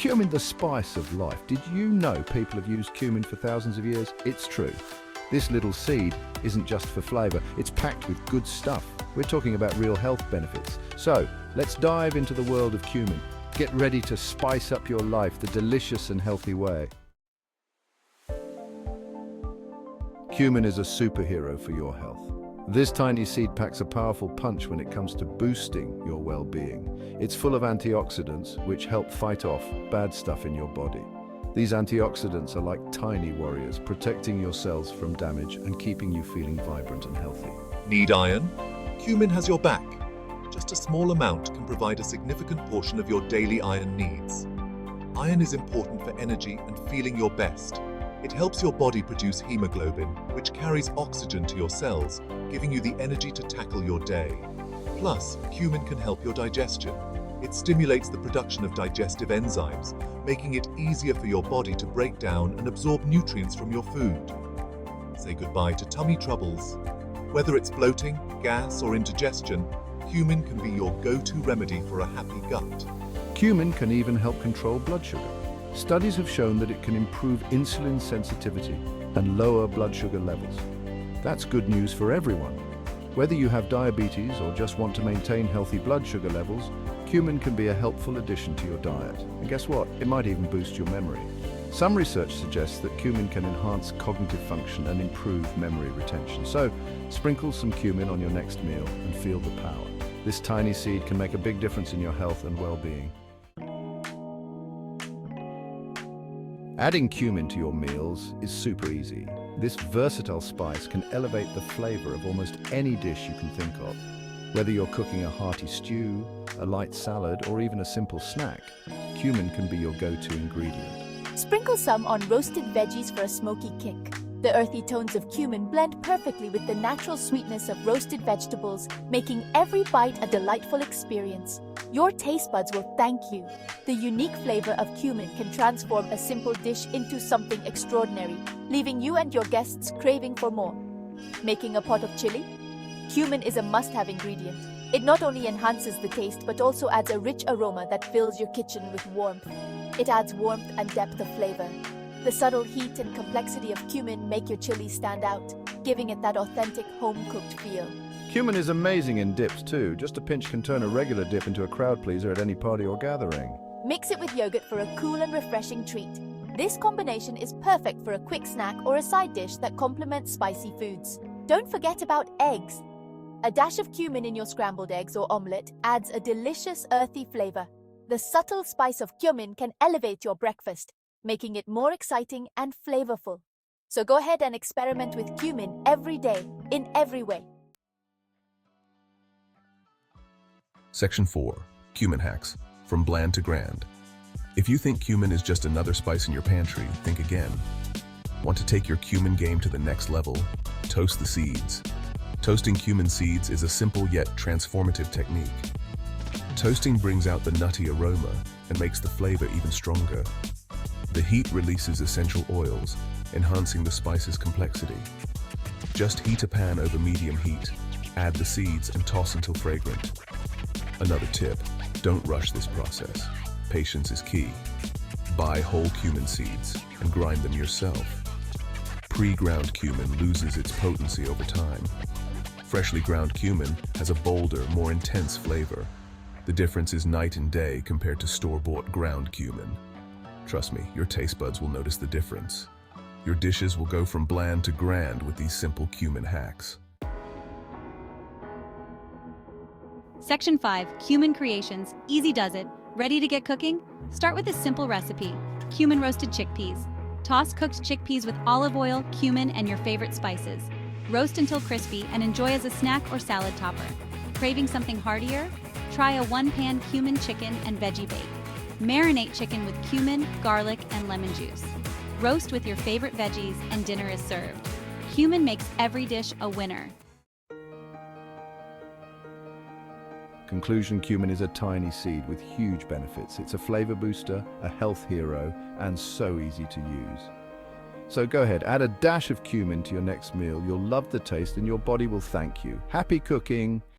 Cumin, the spice of life. Did you know people have used cumin for thousands of years? It's true. This little seed isn't just for flavor, it's packed with good stuff. We're talking about real health benefits. So, let's dive into the world of cumin. Get ready to spice up your life the delicious and healthy way. Cumin is a superhero for your health. This tiny seed packs a powerful punch when it comes to boosting your well-being. It's full of antioxidants, which help fight off bad stuff in your body. These antioxidants are like tiny warriors, protecting your cells from damage and keeping you feeling vibrant and healthy. Need iron? Cumin has your back. Just a small amount can provide a significant portion of your daily iron needs. Iron is important for energy and feeling your best. It helps your body produce hemoglobin, which carries oxygen to your cells, giving you the energy to tackle your day. Plus, cumin can help your digestion. It stimulates the production of digestive enzymes, making it easier for your body to break down and absorb nutrients from your food. Say goodbye to tummy troubles. Whether it's bloating, gas, or indigestion, cumin can be your go-to remedy for a happy gut. Cumin can even help control blood sugar. Studies have shown that it can improve insulin sensitivity and lower blood sugar levels. That's good news for everyone. Whether you have diabetes or just want to maintain healthy blood sugar levels, cumin can be a helpful addition to your diet. And guess what? It might even boost your memory. Some research suggests that cumin can enhance cognitive function and improve memory retention. So, sprinkle some cumin on your next meal and feel the power. This tiny seed can make a big difference in your health and well-being. Adding cumin to your meals is super easy. This versatile spice can elevate the flavor of almost any dish you can think of. Whether you're cooking a hearty stew, a light salad, or even a simple snack, cumin can be your go-to ingredient. Sprinkle some on roasted veggies for a smoky kick. The earthy tones of cumin blend perfectly with the natural sweetness of roasted vegetables, making every bite a delightful experience. Your taste buds will thank you. The unique flavor of cumin can transform a simple dish into something extraordinary, leaving you and your guests craving for more. Making a pot of chili? Cumin is a must-have ingredient. It not only enhances the taste but also adds a rich aroma that fills your kitchen with warmth. It adds warmth and depth of flavor. The subtle heat and complexity of cumin make your chili stand out, giving it that authentic home-cooked feel. Cumin is amazing in dips too. Just a pinch can turn a regular dip into a crowd pleaser at any party or gathering. Mix it with yogurt for a cool and refreshing treat. This combination is perfect for a quick snack or a side dish that complements spicy foods. Don't forget about eggs. A dash of cumin in your scrambled eggs or omelette adds a delicious earthy flavor. The subtle spice of cumin can elevate your breakfast, making it more exciting and flavorful. So go ahead and experiment with cumin every day, in every way. Section 4. Cumin Hacks. From bland to grand. If you think cumin is just another spice in your pantry, think again. Want to take your cumin game to the next level? Toast the seeds. Toasting cumin seeds is a simple yet transformative technique. Toasting brings out the nutty aroma and makes the flavor even stronger. The heat releases essential oils, enhancing the spice's complexity. Just heat a pan over medium heat, add the seeds and toss until fragrant. Another tip, don't rush this process. Patience is key. Buy whole cumin seeds and grind them yourself. Pre-ground cumin loses its potency over time. Freshly ground cumin has a bolder, more intense flavor. The difference is night and day compared to store-bought ground cumin. Trust me, your taste buds will notice the difference. Your dishes will go from bland to grand with these simple cumin hacks. Section 5. Cumin Creations. Easy does it. Ready to get cooking? Start with a simple recipe. Cumin roasted chickpeas. Toss cooked chickpeas with olive oil, cumin, and your favorite spices. Roast until crispy and enjoy as a snack or salad topper. Craving something heartier? Try a one-pan cumin chicken and veggie bake. Marinate chicken with cumin, garlic, and lemon juice. Roast with your favorite veggies and dinner is served. Cumin makes every dish a winner. Conclusion: cumin is a tiny seed with huge benefits. It's a flavor booster, a health hero, and so easy to use. So go ahead, add a dash of cumin to your next meal. You'll love the taste and your body will thank you. Happy cooking!